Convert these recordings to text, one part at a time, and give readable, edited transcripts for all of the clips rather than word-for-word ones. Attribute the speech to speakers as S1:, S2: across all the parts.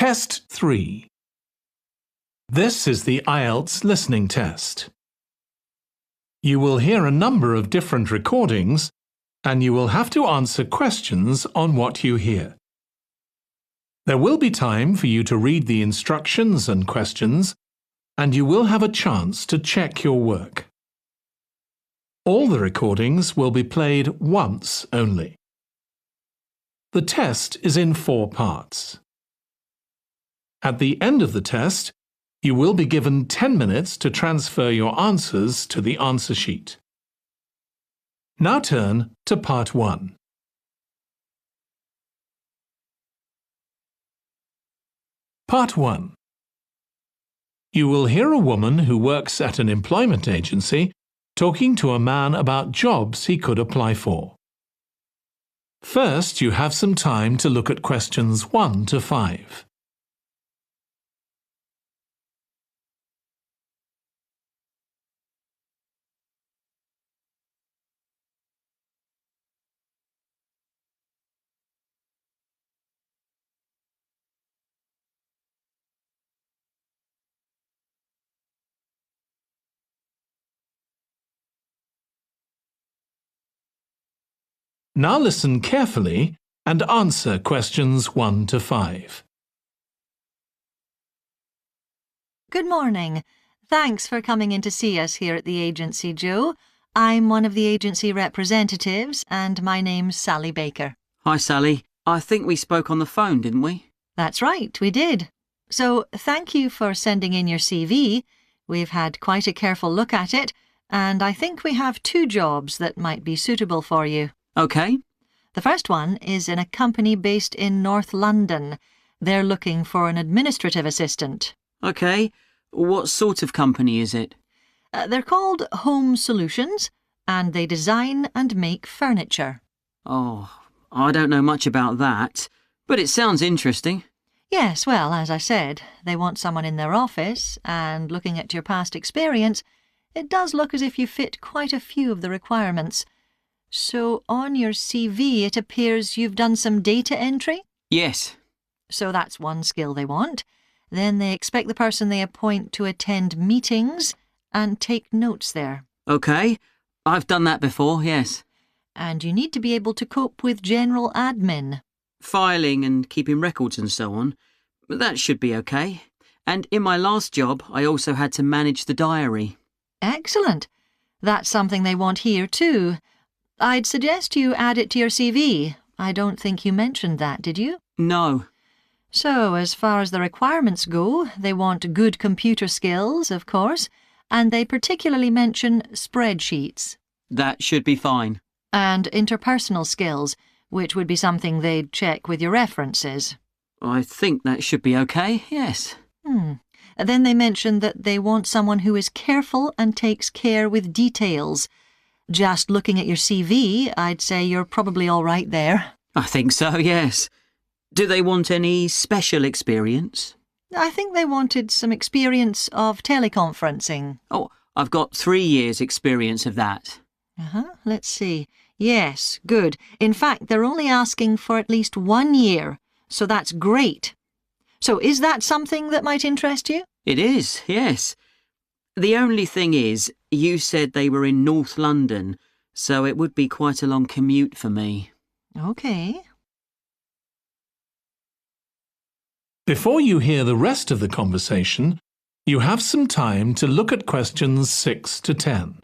S1: Test 3. This is the IELTS listening test. You will hear a number of different recordings and you will have to answer questions on what you hear. There will be time for you to read the instructions and questions, and you will have a chance to check your work. All the recordings will be played once only. The test is in 4 parts. At the end of the test, you will be given 10 minutes to transfer your answers to the answer sheet. Now turn to Part 1. Part 1. You will hear a woman who works at an employment agency talking to a man about jobs he could apply for. First, you have some time to look at questions 1 to 5. Now listen carefully and answer questions 1 to 5.
S2: Good morning. Thanks for coming in to see us here at the agency, Joe. I'm one of the agency representatives and my name's Sally Baker.
S3: Hi, Sally. I think we spoke on the phone, didn't we?
S2: That's right, we did. So thank you for sending in your CV. We've had quite a careful look at it, and I think we have 2 jobs that might be suitable for you.
S3: OK.
S2: The first one is in a company based in North London. They're looking for an administrative assistant.
S3: OK. What sort of company is it?
S2: They're called Home Solutions, and they design and make furniture.
S3: Oh, I don't know much about that, but it sounds interesting.
S2: Yes, well, as I said, they want someone in their office, and looking at your past experience, it does look as if you fit quite a few of the requirements. So on your CV it appears you've done some data entry?
S3: Yes.
S2: So that's one skill they want. Then they expect the person they appoint to attend meetings and take notes there.
S3: OK. I've done that before, yes.
S2: And you need to be able to cope with general admin.
S3: Filing and keeping records and so on. That should be OK. And in my last job, I also had to manage the diary.
S2: Excellent. That's something they want here too. I'd suggest you add it to your CV. I don't think you mentioned that, did you?
S3: No.
S2: So, as far as the requirements go, they want good computer skills, of course, and they particularly mention spreadsheets.
S3: That should be fine.
S2: And interpersonal skills, which would be something they'd check with your references.
S3: I think that should be OK, yes.
S2: Then they mention that they want someone who is careful and takes care with details. Just looking at your CV, I'd say you're probably all right there.
S3: I think so, yes. Do they want any special experience?
S2: I think they wanted some experience of teleconferencing.
S3: Oh, I've got 3 years' experience of that.
S2: Let's see. Yes, good. In fact, they're only asking for at least 1 year, so that's great. So is that something that might interest you?
S3: It is, yes. The only thing is, you said they were in North London, so it would be quite a long commute for me.
S2: OK.
S1: Before you hear the rest of the conversation, you have some time to look at questions 6 to 10.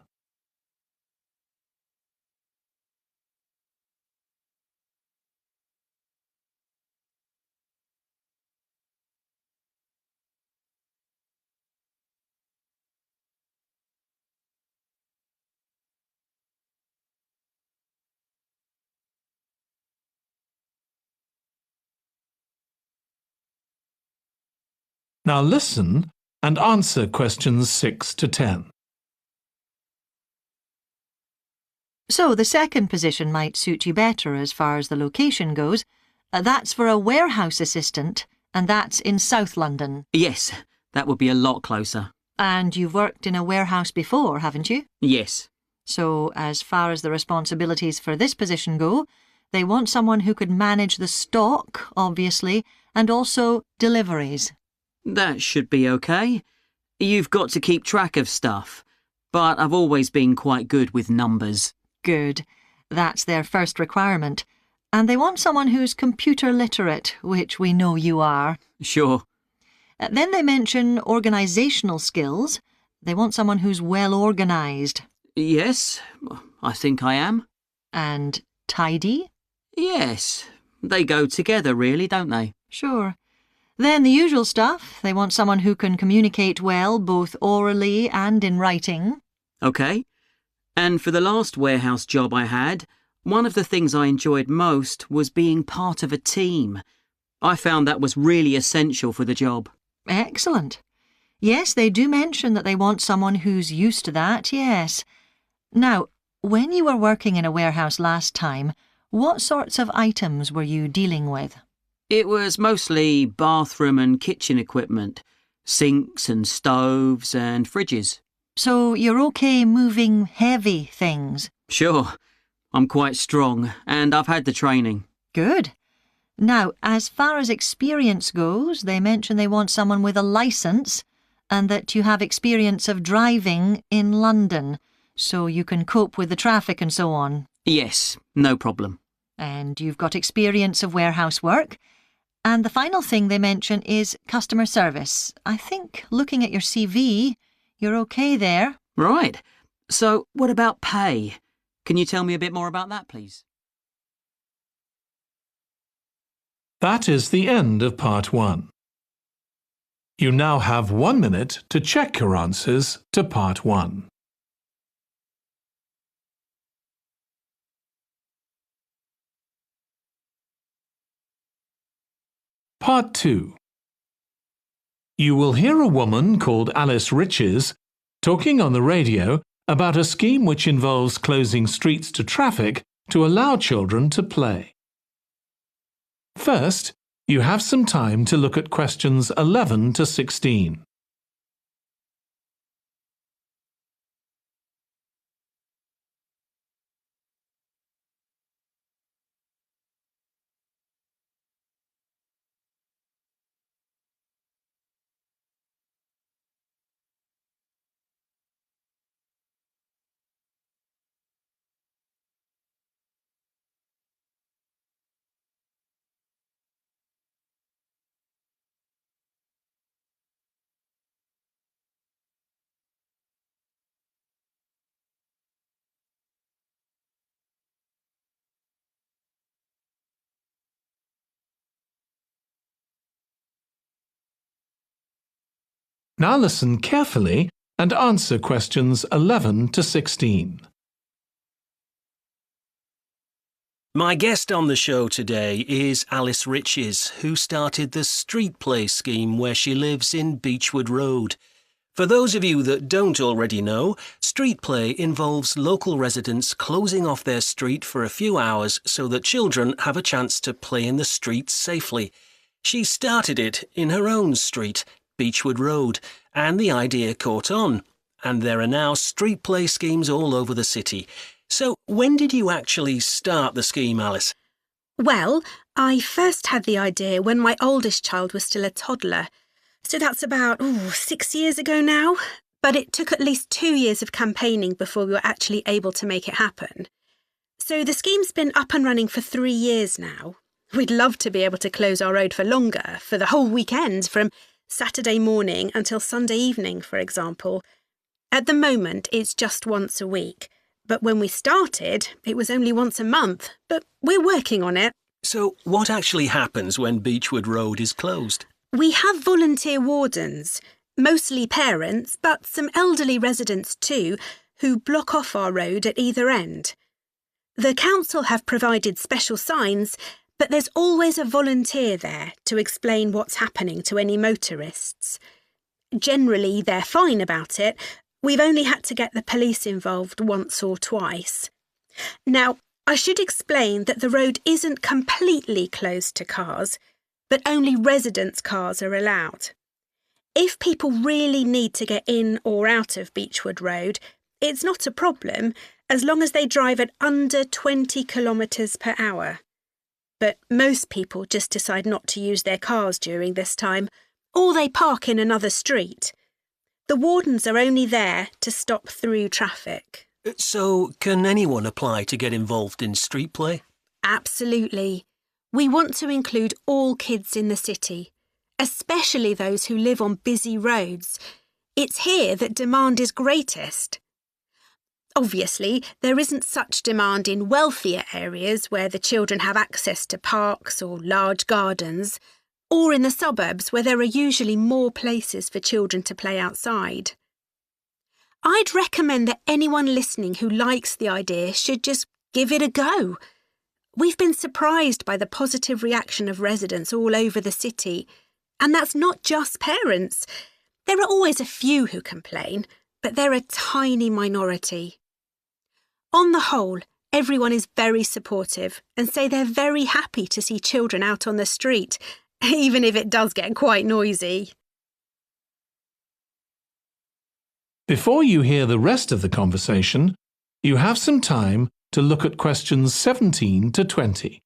S1: Now listen and answer questions 6 to 10.
S2: So the second position might suit you better as far as the location goes. That's for a warehouse assistant, and that's in South London.
S3: Yes, that would be a lot closer.
S2: And you've worked in a warehouse before, haven't you?
S3: Yes.
S2: So as far as the responsibilities for this position go, They want someone who could manage the stock, obviously, and also deliveries.
S3: That should be okay. You've got to keep track of stuff, but I've always been quite good with numbers.
S2: Good. That's their first requirement. And they want someone who's computer literate, which we know you are.
S3: Sure.
S2: Then they mention organisational skills. They want someone who's well organised.
S3: Yes, I think I am.
S2: And tidy?
S3: Yes, they go together really, don't they?
S2: Sure. Then the usual stuff. They want someone who can communicate well, both orally and in writing.
S3: Okay. And for the last warehouse job I had, one of the things I enjoyed most was being part of a team. I found that was really essential for the job.
S2: Excellent. Yes, they do mention that they want someone who's used to that, yes. Now, when you were working in a warehouse last time, what sorts of items were you dealing with?
S3: It was mostly bathroom and kitchen equipment, sinks and stoves and fridges.
S2: So you're okay moving heavy things?
S3: Sure. I'm quite strong and I've had the training.
S2: Good. Now, as far as experience goes, they mention they want someone with a licence and that you have experience of driving in London, so you can cope with the traffic and so on.
S3: Yes, no problem.
S2: And you've got experience of warehouse work. And the final thing they mention is customer service. I think, looking at your CV, you're okay there.
S3: Right. So, what about pay? Can you tell me a bit more about that, please?
S1: That is the end of part 1. You now have 1 minute to check your answers to part 1. Part 2. You will hear a woman called Alice Riches talking on the radio about a scheme which involves closing streets to traffic to allow children to play. First, you have some time to look at questions 11 to 16. Now listen carefully and answer questions 11 to 16.
S4: My guest on the show today is Alice Riches, who started the street play scheme where she lives in Beechwood Road. For those of you that don't already know, street play involves local residents closing off their street for a few hours so that children have a chance to play in the streets safely. She started it in her own street, Beechwood Road, and the idea caught on. And there are now street play schemes all over the city. So when did you actually start the scheme, Alice?
S5: Well, I first had the idea when my oldest child was still a toddler. So that's about 6 years ago now. But it took at least 2 years of campaigning before we were actually able to make it happen. So the scheme's been up and running for 3 years now. We'd love to be able to close our road for longer, for the whole weekend, from Saturday morning until Sunday evening, for example. At the moment, it's just once a week. But when we started, it was only once a month. But we're working on it.
S4: So what actually happens when Beechwood Road is closed?
S5: We have volunteer wardens, mostly parents, but some elderly residents too, who block off our road at either end. The council have provided special signs, but there's always a volunteer there to explain what's happening to any motorists. Generally, they're fine about it. We've only had to get the police involved once or twice. Now, I should explain that the road isn't completely closed to cars, but only residents' cars are allowed. If people really need to get in or out of Beechwood Road, It's not a problem as long as they drive at under 20 kilometres per hour. But most people just decide not to use their cars during this time, or they park in another street. The wardens are only there to stop through traffic.
S4: So, can anyone apply to get involved in street play?
S5: Absolutely. We want to include all kids in the city, especially those who live on busy roads. It's here that demand is greatest. Obviously, there isn't such demand in wealthier areas where the children have access to parks or large gardens, or in the suburbs where there are usually more places for children to play outside. I'd recommend that anyone listening who likes the idea should just give it a go. We've been surprised by the positive reaction of residents all over the city, and that's not just parents. There are always a few who complain, but they're a tiny minority. On the whole, everyone is very supportive and say they're very happy to see children out on the street, even if it does get quite noisy.
S1: Before you hear the rest of the conversation, you have some time to look at questions 17 to 20.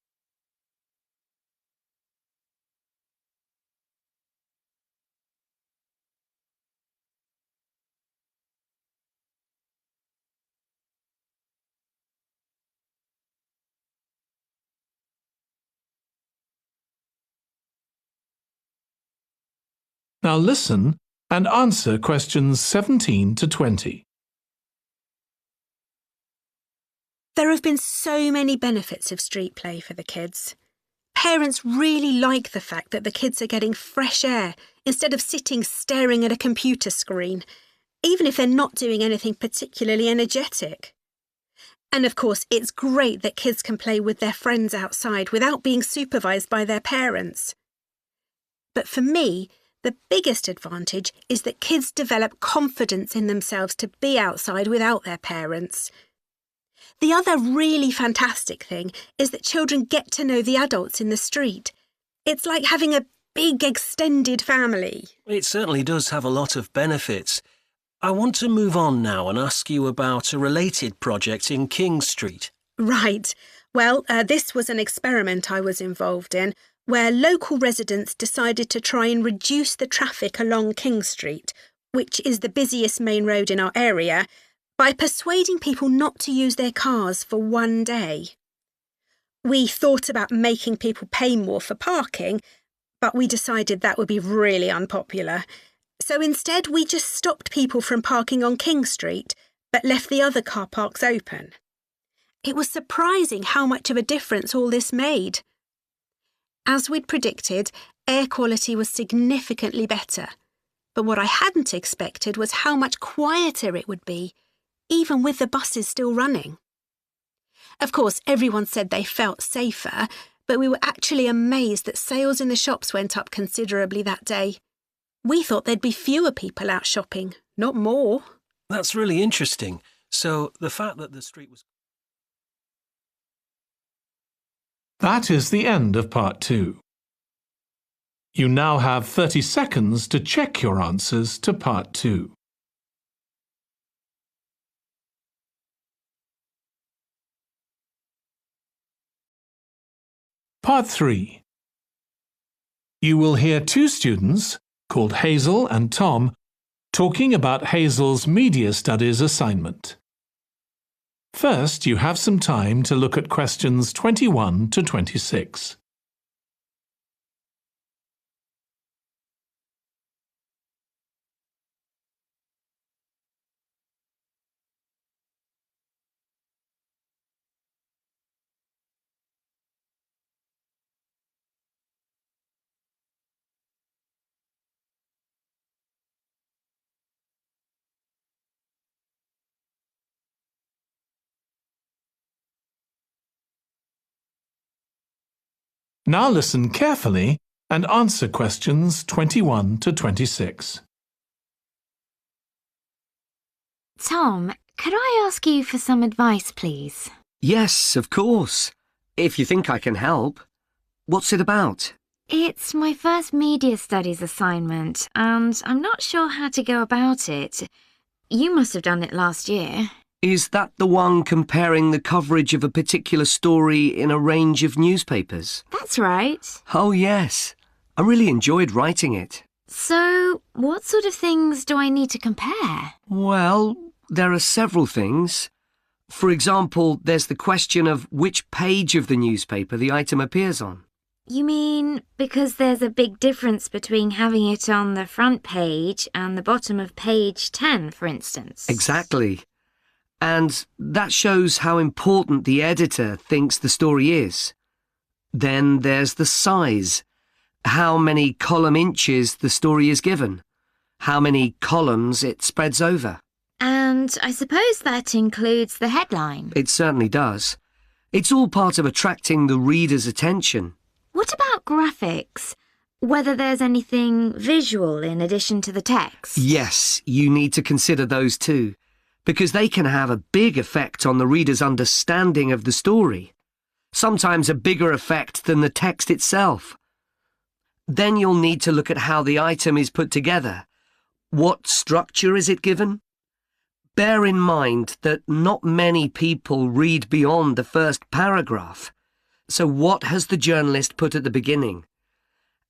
S1: Now listen and answer questions 17 to 20.
S5: There have been so many benefits of street play for the kids. Parents really like the fact that the kids are getting fresh air instead of sitting staring at a computer screen, even if they're not doing anything particularly energetic. And of course, it's great that kids can play with their friends outside without being supervised by their parents. But for me, the biggest advantage is that kids develop confidence in themselves to be outside without their parents. The other really fantastic thing is that children get to know the adults in the street. It's like having a big extended family.
S4: It certainly does have a lot of benefits. I want to move on now and ask you about a related project in King Street.
S5: Right. Well, this was an experiment I was involved in, where local residents decided to try and reduce the traffic along King Street, which is the busiest main road in our area, by persuading people not to use their cars for one day. We thought about making people pay more for parking, but we decided that would be really unpopular. So instead, we just stopped people from parking on King Street, but left the other car parks open. It was surprising how much of a difference all this made. As we'd predicted, air quality was significantly better, but what I hadn't expected was how much quieter it would be, even with the buses still running. Of course, everyone said they felt safer, but we were actually amazed that sales in the shops went up considerably that day. We thought there'd be fewer people out shopping, not more.
S4: That's really interesting. So, the fact that the street was...
S1: That is the end of part 2. You now have 30 seconds to check your answers to part 2. Part 3. You will hear two students, called Hazel and Tom, talking about Hazel's Media Studies assignment. First, you have some time to look at questions 21 to 26. Now listen carefully and answer questions 21 to 26.
S6: Tom, could I ask you for some advice, please?
S7: Yes, of course. If you think I can help. What's it about?
S6: It's my first media studies assignment, and I'm not sure how to go about it. You must have done it last year.
S7: Is that the one comparing the coverage of a particular story in a range of newspapers?
S6: That's right.
S7: Oh, yes. I really enjoyed writing it.
S6: So, what sort of things do I need to compare?
S7: Well, there are several things. For example, there's the question of which page of the newspaper the item appears on.
S6: You mean because there's a big difference between having it on the front page and the bottom of page 10, for instance?
S7: Exactly. And that shows how important the editor thinks the story is. Then there's the size, how many column inches the story is given, how many columns it spreads over.
S6: And I suppose that includes the headline.
S7: It certainly does. It's all part of attracting the reader's attention.
S6: What about graphics? Whether there's anything visual in addition to the text?
S7: Yes, you need to consider those too, because they can have a big effect on the reader's understanding of the story, sometimes a bigger effect than the text itself. Then you'll need to look at how the item is put together. What structure is it given? Bear in mind that not many people read beyond the first paragraph. So what has the journalist put at the beginning?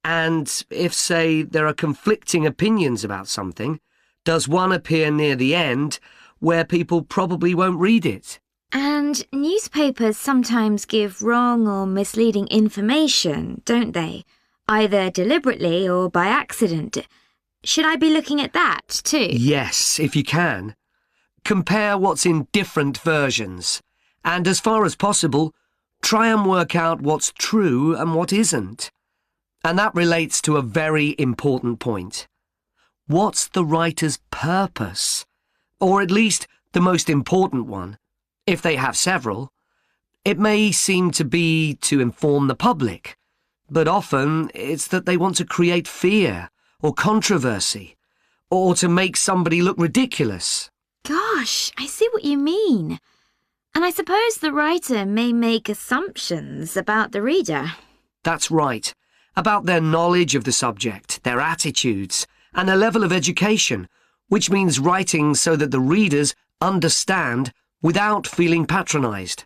S7: And if, say, there are conflicting opinions about something, does one appear near the end where people probably won't read it?
S6: And newspapers sometimes give wrong or misleading information, don't they? Either deliberately or by accident. Should I be looking at that too?
S7: Yes, if you can. Compare what's in different versions, and as far as possible, try and work out what's true and what isn't. And that relates to a very important point. What's the writer's purpose? Or at least the most important one, if they have several. It may seem to be to inform the public, but often it's that they want to create fear or controversy, or to make somebody look ridiculous.
S6: Gosh, I see what you mean. And I suppose the writer may make assumptions about the reader.
S7: That's right. About their knowledge of the subject, their attitudes, and their level of education, which means writing so that the readers understand without feeling patronised.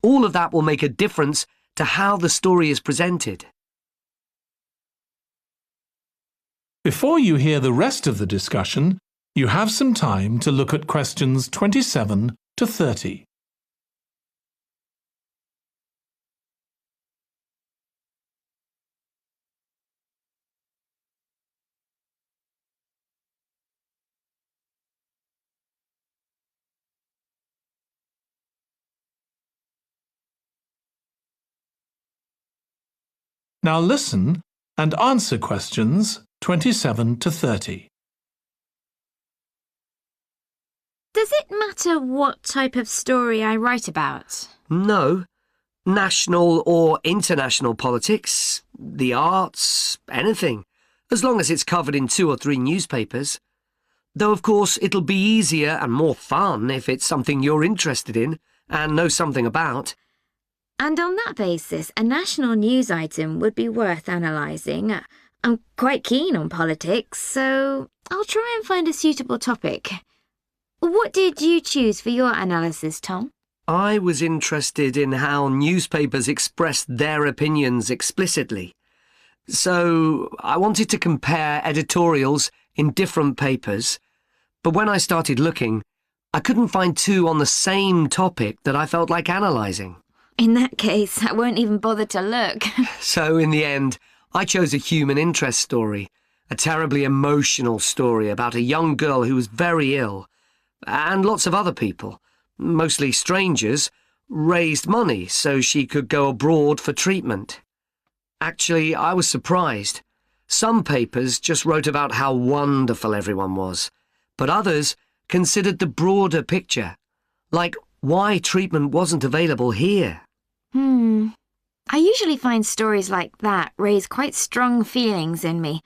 S7: All of that will make a difference to how the story is presented.
S1: Before you hear the rest of the discussion, you have some time to look at questions 27 to 30. Now listen and answer questions 27 to 30.
S6: Does it matter what type of story I write about?
S7: No. National or international politics, the arts, anything, as long as it's covered in 2 or 3 newspapers. Though, of course, it'll be easier and more fun if it's something you're interested in and know something about.
S6: And on that basis, a national news item would be worth analysing. I'm quite keen on politics, so I'll try and find a suitable topic. What did you choose for your analysis, Tom?
S7: I was interested in how newspapers express their opinions explicitly. So I wanted to compare editorials in different papers, but when I started looking, I couldn't find 2 on the same topic that I felt like analysing.
S6: In that case, I won't even bother to look.
S7: So in the end, I chose a human interest story, a terribly emotional story about a young girl who was very ill, and lots of other people, mostly strangers, raised money so she could go abroad for treatment. Actually, I was surprised. Some papers just wrote about how wonderful everyone was, but others considered the broader picture, like why treatment wasn't available here.
S6: I usually find stories like that raise quite strong feelings in me.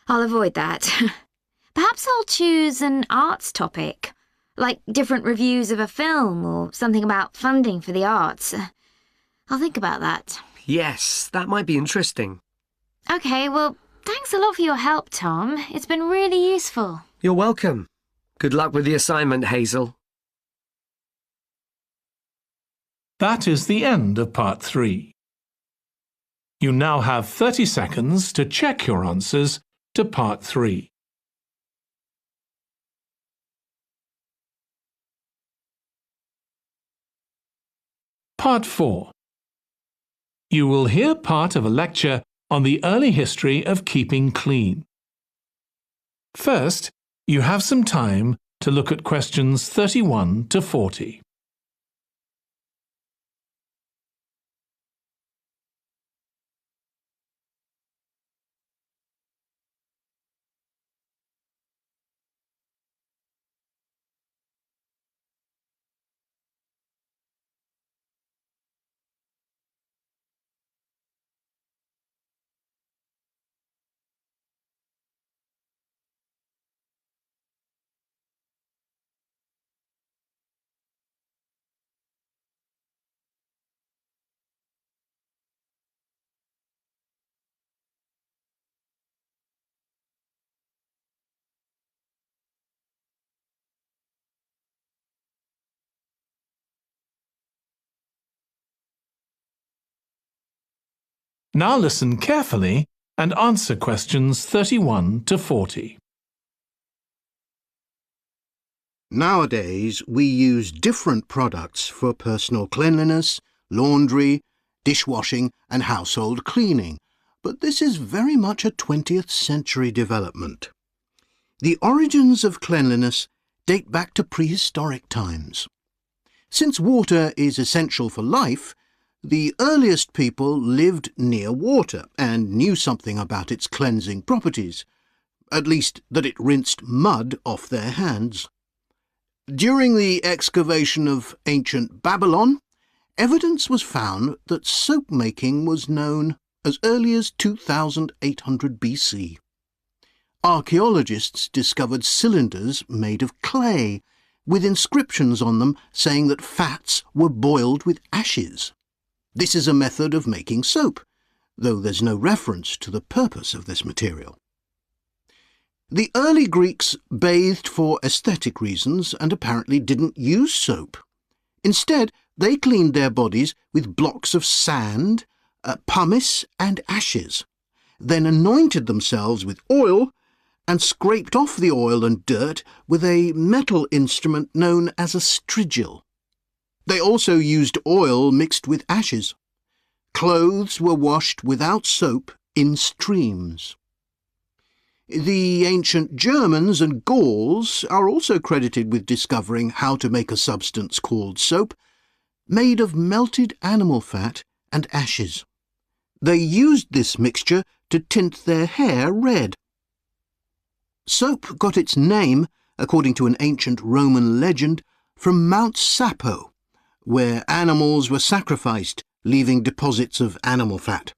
S6: I'll avoid that. Perhaps I'll choose an arts topic, like different reviews of a film or something about funding for the arts. I'll think about that.
S7: Yes, that might be interesting.
S6: OK, well, thanks a lot for your help, Tom. It's been really useful.
S7: You're welcome. Good luck with the assignment, Hazel.
S1: That is the end of Part 3. You now have 30 seconds to check your answers to Part 3. Part 4. You will hear part of a lecture on the early history of keeping clean. First, you have some time to look at questions 31 to 40. Now listen carefully and answer questions 31 to 40.
S8: Nowadays, we use different products for personal cleanliness, laundry, dishwashing and household cleaning, but this is very much a 20th century development. The origins of cleanliness date back to prehistoric times. Since water is essential for life, the earliest people lived near water and knew something about its cleansing properties, at least that it rinsed mud off their hands. During the excavation of ancient Babylon, evidence was found that soap making was known as early as 2800 BC. Archaeologists discovered cylinders made of clay, with inscriptions on them saying that fats were boiled with ashes. This is a method of making soap, though there's no reference to the purpose of this material. The early Greeks bathed for aesthetic reasons and apparently didn't use soap. Instead, they cleaned their bodies with blocks of sand, pumice and ashes, then anointed themselves with oil and scraped off the oil and dirt with a metal instrument known as a strigil. They also used oil mixed with ashes. Clothes were washed without soap in streams. The ancient Germans and Gauls are also credited with discovering how to make a substance called soap, made of melted animal fat and ashes. They used this mixture to tint their hair red. Soap got its name, according to an ancient Roman legend, from Mount Sapo, where animals were sacrificed, leaving deposits of animal fat.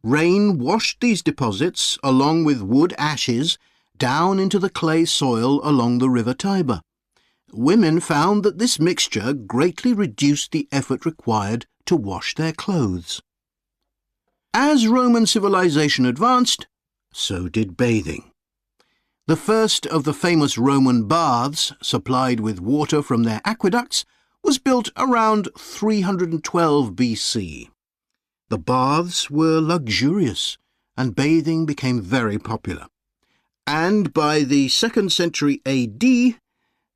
S8: Rain washed these deposits, along with wood ashes, down into the clay soil along the river Tiber. Women found that this mixture greatly reduced the effort required to wash their clothes. As Roman civilization advanced, so did bathing. The first of the famous Roman baths, supplied with water from their aqueducts, was built around 312 BC. The baths were luxurious, and bathing became very popular. And by the 2nd century AD,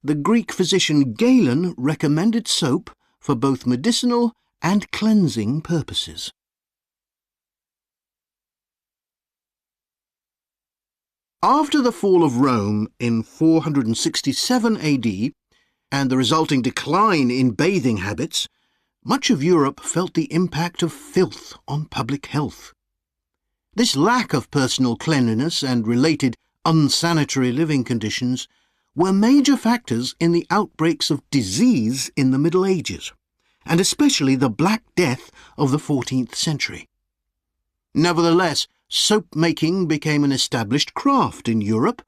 S8: the Greek physician Galen recommended soap for both medicinal and cleansing purposes. After the fall of Rome in 467 AD, and the resulting decline in bathing habits, much of Europe felt the impact of filth on public health. This lack of personal cleanliness and related unsanitary living conditions were major factors in the outbreaks of disease in the Middle Ages, and especially the Black Death of the 14th century. Nevertheless, soap-making became an established craft in Europe,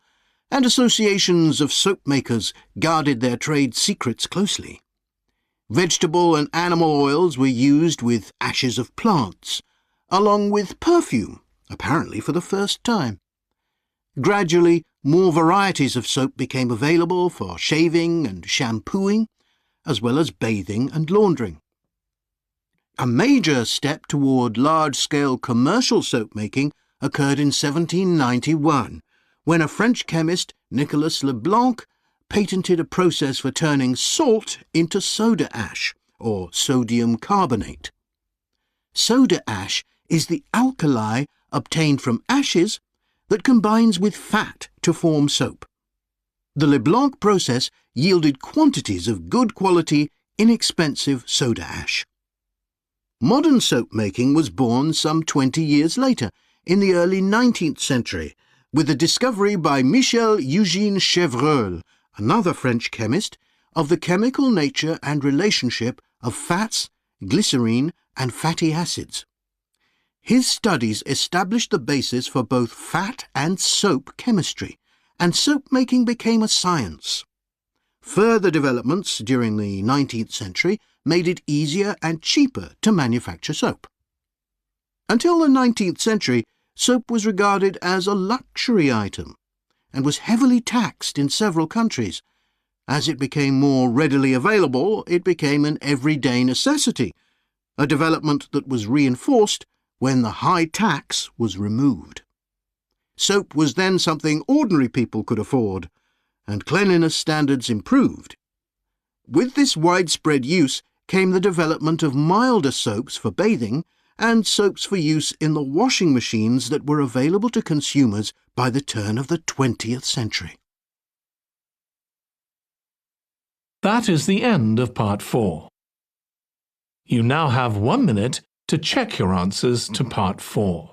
S8: and associations of soap makers guarded their trade secrets closely. Vegetable and animal oils were used with ashes of plants, along with perfume, apparently for the first time. Gradually, more varieties of soap became available for shaving and shampooing, as well as bathing and laundering. A major step toward large-scale commercial soap making occurred in 1791, when a French chemist, Nicolas Leblanc, patented a process for turning salt into soda ash, or sodium carbonate. Soda ash is the alkali obtained from ashes that combines with fat to form soap. The Leblanc process yielded quantities of good quality, inexpensive soda ash. Modern soap making was born some 20 years later, in the early 19th century, with the discovery by Michel-Eugène Chevreul, another French chemist, of the chemical nature and relationship of fats, glycerine and fatty acids. His studies established the basis for both fat and soap chemistry, and soap making became a science. Further developments during the 19th century made it easier and cheaper to manufacture soap. Until the 19th century, soap was regarded as a luxury item and was heavily taxed in several countries. As it became more readily available, it became an everyday necessity, a development that was reinforced when the high tax was removed. Soap was then something ordinary people could afford, and cleanliness standards improved. With this widespread use came the development of milder soaps for bathing and soaps for use in the washing machines that were available to consumers by the turn of the 20th century.
S1: That is the end of Part 4. You now have 1 minute to check your answers to Part 4.